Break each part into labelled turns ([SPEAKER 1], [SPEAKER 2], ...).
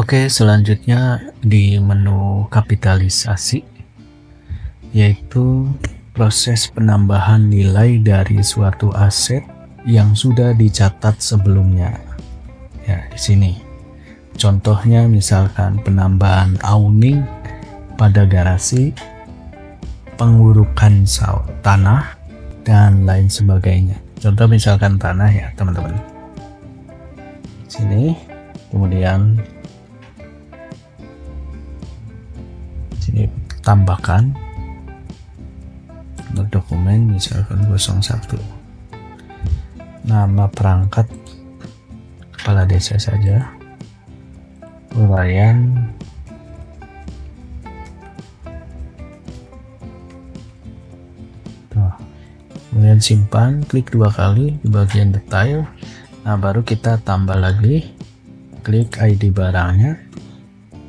[SPEAKER 1] Oke, selanjutnya di menu kapitalisasi, yaitu proses penambahan nilai dari suatu aset yang sudah dicatat sebelumnya. Ya, di sini. Contohnya misalkan penambahan awning pada garasi, pengurukan tanah, dan lain sebagainya. Contoh misalkan tanah ya, teman-teman. Sini, kemudian sini tambahkan untuk dokumen misalkan 01, nama perangkat kepala desa saja, uraian tuh. Kemudian simpan, klik 2 kali di bagian detail. Nah, baru kita tambah lagi, klik ID barangnya,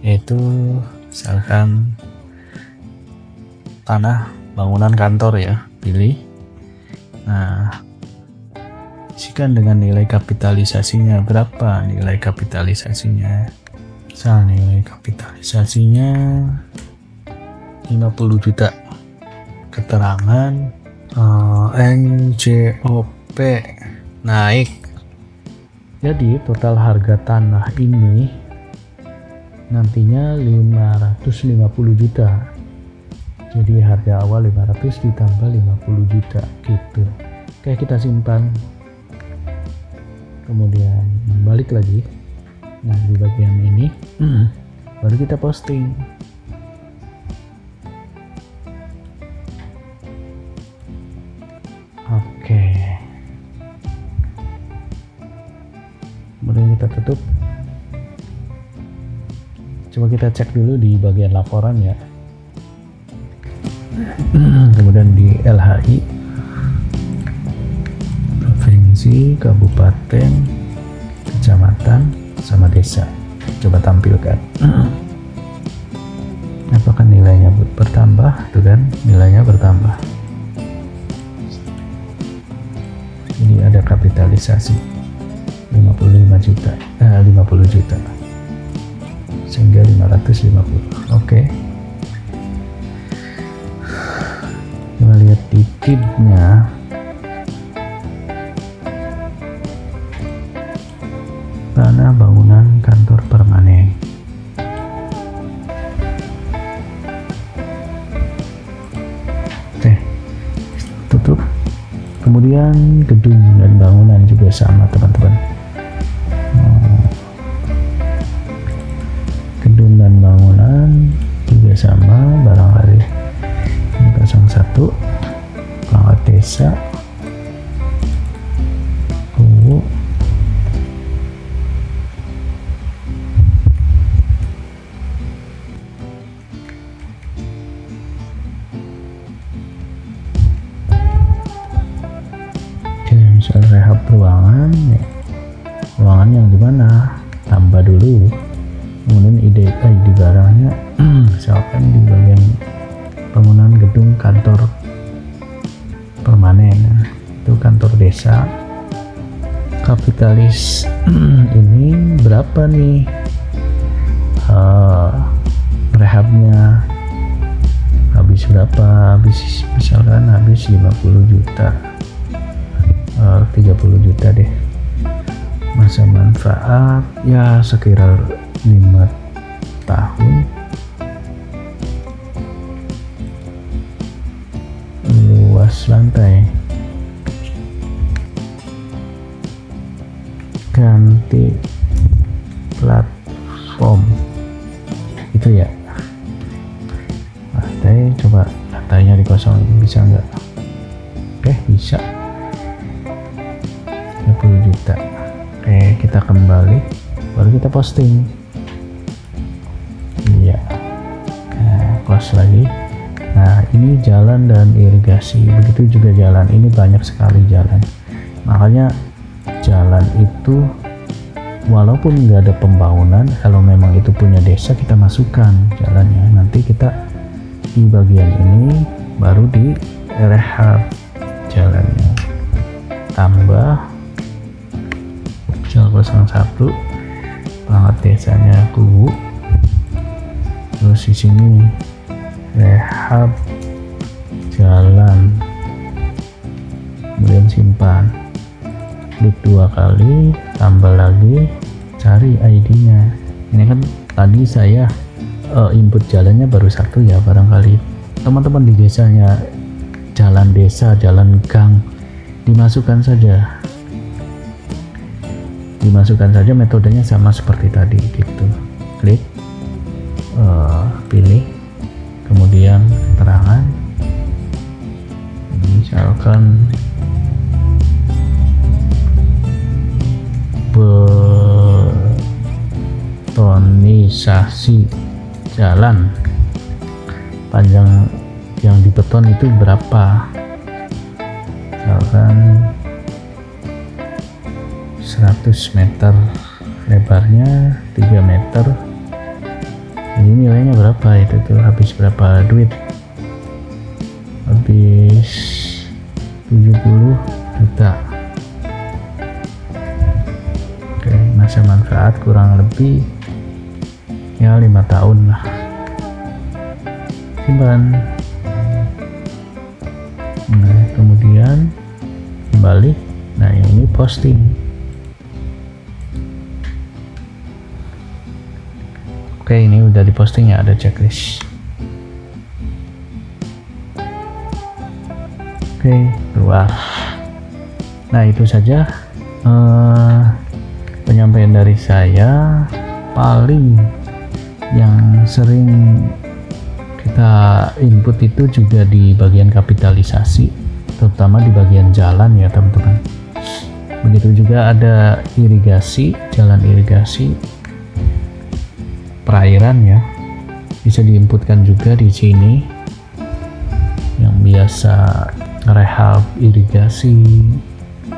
[SPEAKER 1] yaitu misalkan tanah bangunan kantor ya, pilih. Nah, isikan dengan nilai kapitalisasinya berapa, nilai kapitalisasinya. Misal nilai kapitalisasinya 50 juta. Keterangan NJOP naik. Jadi total harga tanah ini nantinya 550 juta. Jadi harga awal 500 ditambah 50 juta gitu. Oke, kita simpan. Kemudian balik lagi. Nah, di bagian ini baru kita posting. Oke. Kemudian kita tutup. Coba kita cek dulu di bagian laporan ya. Kemudian di LHI, provinsi, kabupaten, kecamatan, sama desa. Coba tampilkan. Apakah nilainya bertambah? Tuh kan, nilainya bertambah. Jadi ada kapitalisasi 50 juta sehingga 550. Oke. Kita lihat di KID-nya. Tanah bangunan kantor permanen. Oke, tutup. Kemudian gedung dan bangunan juga sama, teman-teman. Gedung dan bangunan juga sama, barangkali 01, perangkat desa, misal rehab ruangan ya. Ruangan yang dimana, tambah dulu. Kemudian ID barangnya misalkan di bagian bangunan gedung kantor permanen, itu kantor desa. Kapitalis ini berapa nih rehabnya, habis berapa, misalkan habis 50 juta, 30 juta deh. Masa manfaat ya sekitar 5 tahun. Luas lantai, ganti platform itu ya. Lantai, coba lantainya dikosongin, bisa nggak? Oke, bisa. 30 juta. Oke, kita kembali, baru kita posting. Iya. Nah, close lagi. Nah, ini jalan dan irigasi, begitu juga jalan. Ini banyak sekali jalan. Makanya jalan itu walaupun nggak ada pembangunan, kalau memang itu punya desa, kita masukkan jalannya. Nanti kita di bagian ini baru di rehab jalannya. Tambah 01, banget desanya Kubu. Terus di sini rehab jalan, kemudian simpan, klik 2 kali, tambah lagi, cari ID-nya. Ini kan tadi saya input jalannya baru 1 ya, barangkali teman-teman di desanya jalan desa, jalan gang, dimasukkan saja metodenya sama seperti tadi gitu. Klik, pilih, kemudian keterangan, misalkan betonisasi jalan, panjang yang dibeton itu berapa, misalkan 100 meter, lebarnya 3 meter, ini nilainya berapa, itu tuh habis berapa duit, habis 70 juta. Oke, masa manfaat kurang lebih ya 5 tahun lah. Simpan. Nah, kemudian kembali. Nah, yang ini posting. Oke, ini udah diposting ya, ada checklist. Oke, keluar. Nah, itu saja penyampaian dari saya. Paling yang sering kita input itu juga di bagian kapitalisasi, terutama di bagian jalan ya teman-teman. Begitu juga ada irigasi, jalan irigasi, perairan ya, bisa diinputkan juga di sini. Yang biasa rehab irigasi,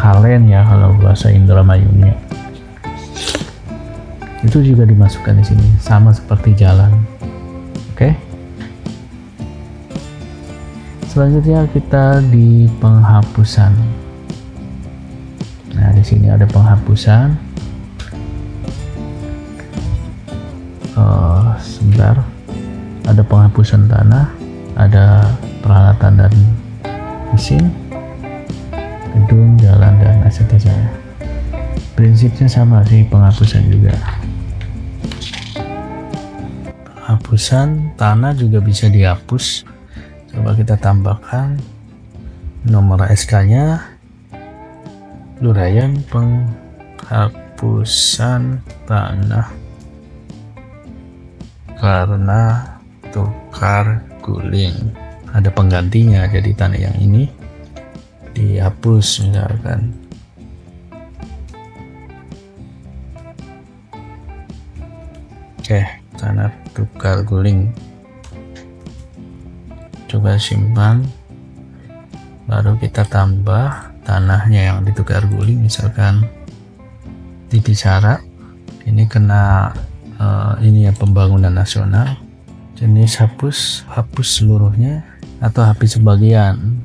[SPEAKER 1] kalen ya kalau bahasa Indramayunya, itu juga dimasukkan di sini, sama seperti jalan. Oke. Selanjutnya kita di penghapusan. Nah, di sini ada penghapusan. Sebentar. Ada penghapusan tanah, ada peralatan dan mesin, gedung, jalan, dan aset desanya. Prinsipnya sama sih, penghapusan juga. Penghapusan tanah juga bisa dihapus. Coba kita tambahkan nomor SK-nya, Lurayan Penghapusan Tanah karena tukar guling. Ada penggantinya, jadi tanah yang ini dihapus misalkan. Oke, tanah tukar guling. Coba simpan, baru kita tambah tanahnya yang ditukar guling, misalkan di Bicara. Ini kena ini ya, pembangunan nasional. Jenis hapus seluruhnya atau habis sebagian.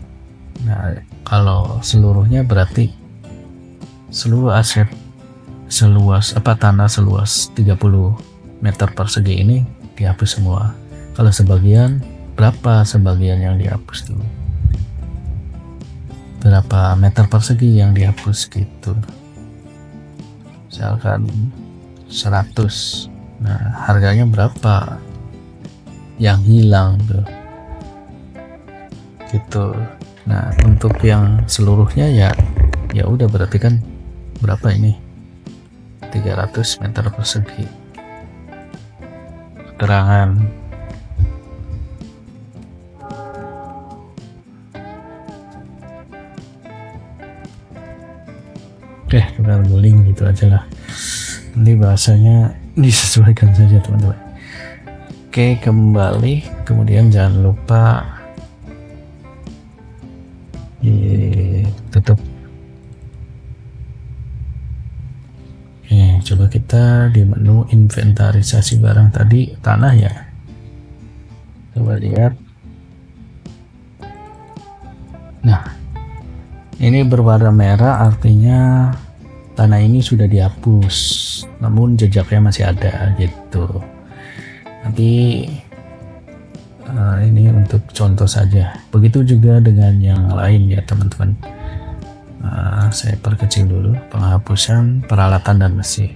[SPEAKER 1] Nah, kalau seluruhnya berarti seluruh aset tanah seluas 30 meter persegi ini dihapus semua. Kalau sebagian, berapa sebagian yang dihapus dulu, berapa meter persegi yang dihapus gitu, misalkan 100. Nah, harganya berapa yang hilang tuh gitu. Nah, untuk yang seluruhnya ya udah, berarti kan berapa ini, 300 meter persegi. Keterangan. Oke, tukar guling gitu aja lah. Nanti bahasanya disesuaikan saja teman-teman. Oke, kembali. Kemudian jangan lupa tutup. Oke, coba kita di menu inventarisasi barang tadi, tanah ya. Coba lihat. Nah, ini berwarna merah artinya tanah ini sudah dihapus, namun jejaknya masih ada gitu. Nanti ini untuk contoh saja. Begitu juga dengan yang lain ya teman-teman. Saya perkecil dulu. Penghapusan peralatan dan mesin.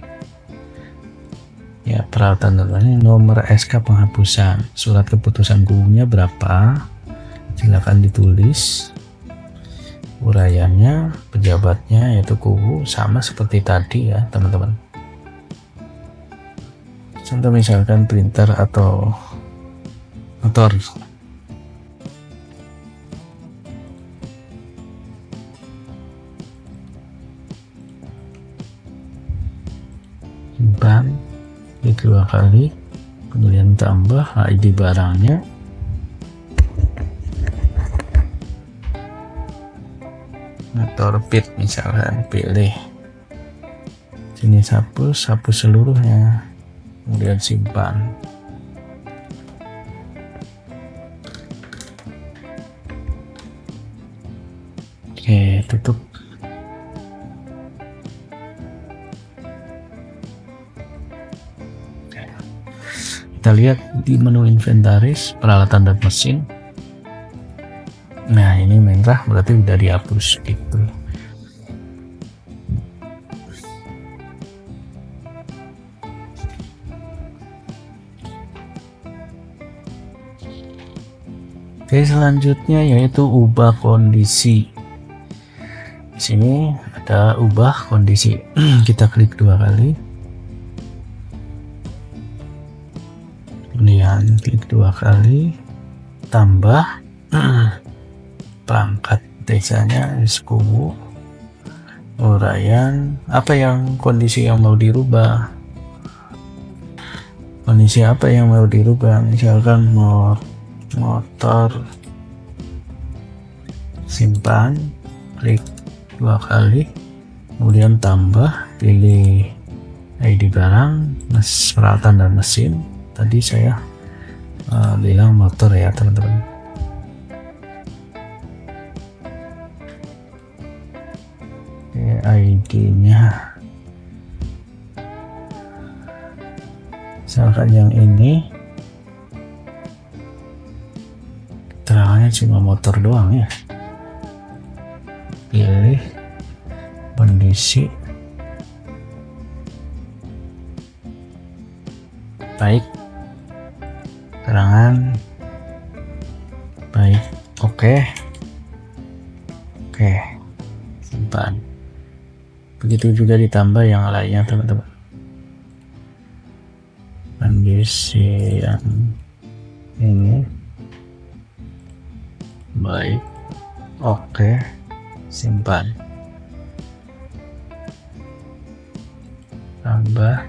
[SPEAKER 1] Ya, peralatan dan mesin, nomor SK penghapusan, surat keputusan kubunya berapa, silakan ditulis. Uraiannya, pejabatnya yaitu kubu, sama seperti tadi ya teman-teman. Contoh misalkan printer atau motor. Simpan, klik 2 kali, kemudian tambah ID barangnya. Motor pit misalkan, pilih sini, hapus seluruhnya, kemudian simpan. Oke, tutup. Kita lihat di menu inventaris peralatan dan mesin. Nah, ini merah berarti udah dihapus gitu. Oke, selanjutnya yaitu ubah kondisi. Di sini ada ubah kondisi. Kita klik 2 kali. Kemudian klik 2 kali, tambah perangkat desanya, kubu, uraian, apa yang kondisi yang mau dirubah. Kondisi apa yang mau dirubah? Misalkan motor, simpan, klik 2 kali, kemudian tambah, pilih ID barang, peralatan dan mesin. Tadi saya bilang motor ya teman-teman. ID-nya misalkan yang ini, keterangannya cuma motor doang ya. Pilih kondisi, baik, keterangan baik, oke, simpan. Begitu juga ditambah yang lainnya teman-teman. Kondisi yang ini baik, oke, simpan. Tambah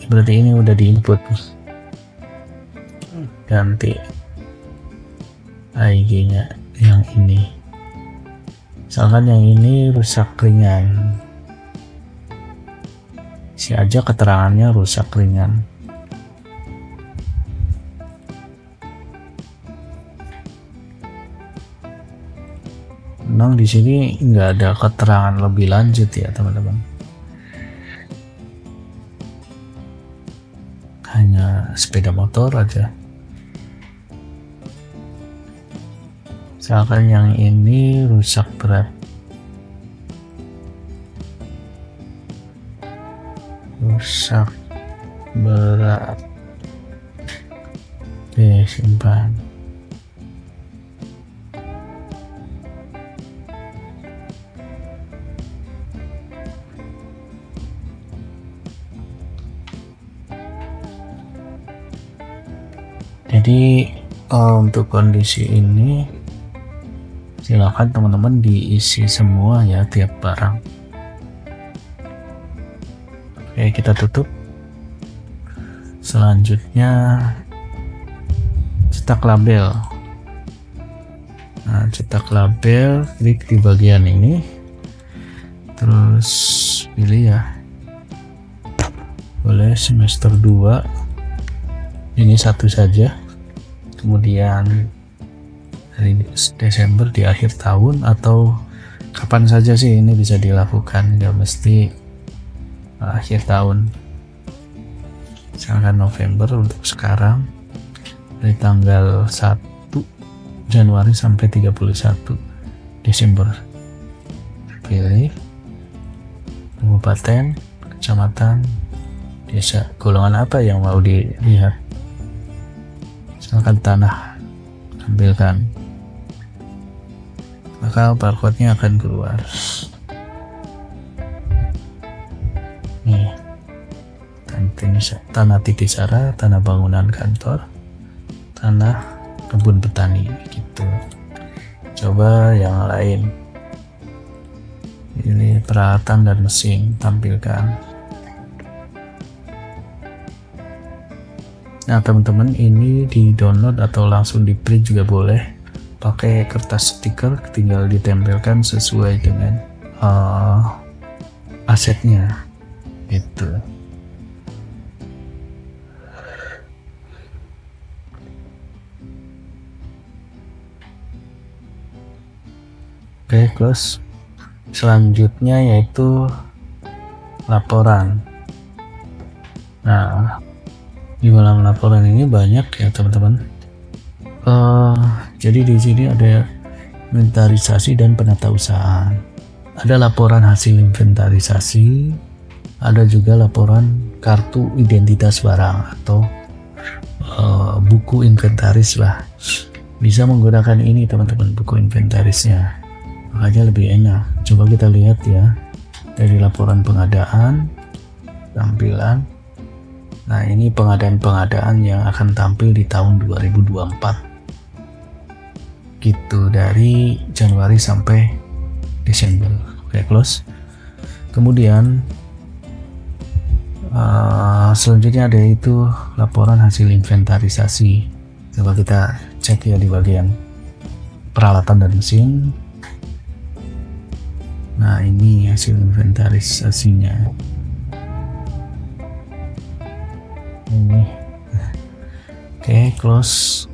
[SPEAKER 1] berarti ini udah diinput. Ganti IG nya yang ini, misalkan yang ini rusak ringan, isi aja keterangannya rusak ringan. Memang di sini nggak ada keterangan lebih lanjut ya teman-teman, hanya sepeda motor aja. Misalkan yang ini rusak berat, oke, simpan. Jadi untuk kondisi ini silakan teman-teman diisi semua ya tiap barang. Oke, kita tutup. Selanjutnya cetak label. Nah, cetak label, klik di bagian ini, terus pilih ya, boleh semester 2 Ini satu saja. Kemudian dari Desember di akhir tahun atau kapan saja sih ini bisa dilakukan, nggak mesti akhir tahun. Misalkan November untuk sekarang dari tanggal 1 Januari sampai 31 Desember. Pilih kabupaten, kecamatan, desa, golongan apa yang mau dilihat. Misalkan tanah, tampilkan, maka barcode-nya akan keluar. Nih, tanah Titisara, tanah bangunan kantor, tanah kebun petani gitu. Coba yang lain. Ini peralatan dan mesin, tampilkan. Nah teman-teman, ini di download atau langsung di print juga boleh. Pakai kertas stiker, tinggal ditempelkan sesuai dengan asetnya gitu. Oke, close. Selanjutnya yaitu laporan. Nah, di dalam laporan ini banyak ya teman-teman. Jadi di sini ada inventarisasi dan penatausahaan. Ada laporan hasil inventarisasi, ada juga laporan kartu identitas barang atau buku inventaris lah. Bisa menggunakan ini teman-teman, buku inventarisnya. Makanya lebih enak. Coba kita lihat ya dari laporan pengadaan, tampilan. Nah ini pengadaan-pengadaan yang akan tampil di tahun 2024 gitu, dari Januari sampai Desember. Oke, close. Kemudian selanjutnya ada itu laporan hasil inventarisasi. Coba kita cek ya di bagian peralatan dan mesin. Nah ini hasil inventarisasinya ini. Oke, close.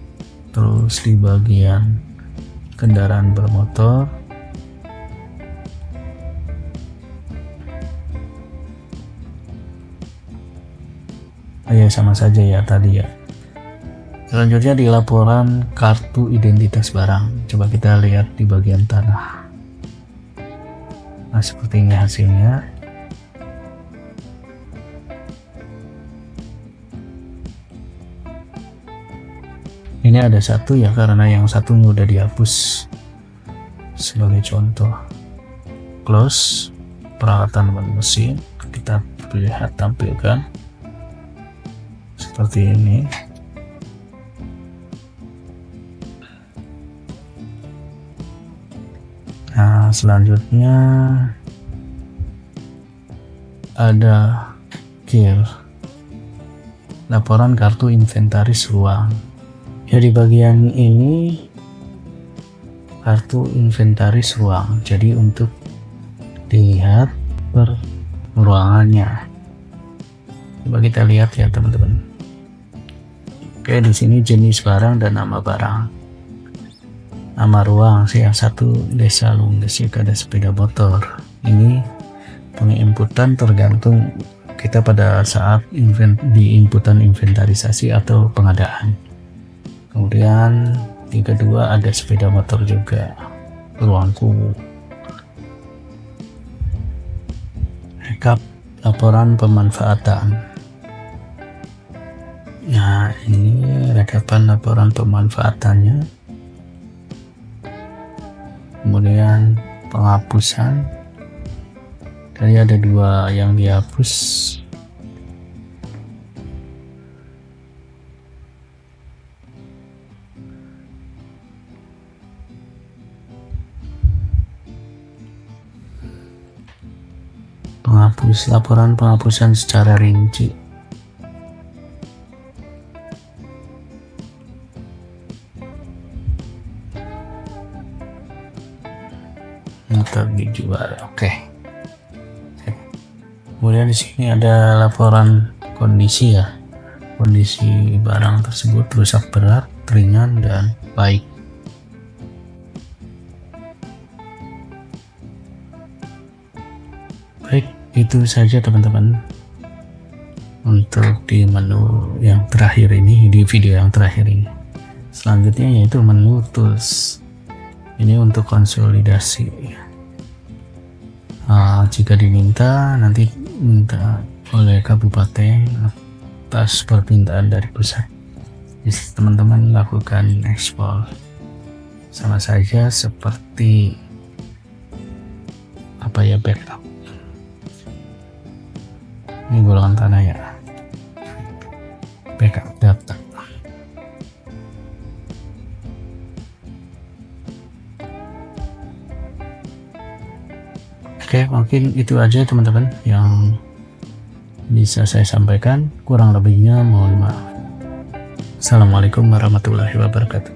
[SPEAKER 1] Terus di bagian kendaraan bermotor, ya sama saja ya tadi ya. Selanjutnya di laporan kartu identitas barang, coba kita lihat di bagian tanah. Nah seperti ini hasilnya. Ini ada satu ya, karena yang satunya udah dihapus. Sebagai contoh, close. Peralatan dan mesin, kita lihat tampilkan seperti ini. Nah selanjutnya ada gear, laporan kartu inventaris ruang. Ya di bagian ini kartu inventaris ruang, jadi untuk dilihat per ruangannya. Coba kita lihat ya teman-teman. Oke, di sini jenis barang dan nama barang. Nama ruang sih yang satu Desa Lunggesik, ada sepeda motor. Ini penginputan tergantung kita pada saat di inputan inventarisasi atau pengadaan. Kemudian di kedua ada sepeda motor juga, ruang kumuh. Rekap laporan pemanfaatan. Nah ini rekapan laporan pemanfaatannya. Kemudian penghapusan, tadi ada dua yang dihapus. Laporan penghapusan secara rinci. Motor dijual. Oke. Kemudian di sini ada laporan kondisi ya. kondisi barang tersebut rusak berat, ringan, dan baik. Baik, itu saja teman-teman untuk di menu yang terakhir ini, di video yang terakhir ini. Selanjutnya yaitu menu tools. Ini untuk konsolidasi. Jika diminta, nanti minta oleh kabupaten atas permintaan dari pusat. Jadi teman-teman lakukan ekspor. Sama saja seperti backup. Ini golongan tanah ya, backup data. Oke, mungkin itu aja teman-teman yang bisa saya sampaikan. Kurang lebihnya mohon maaf. Assalamualaikum warahmatullahi wabarakatuh.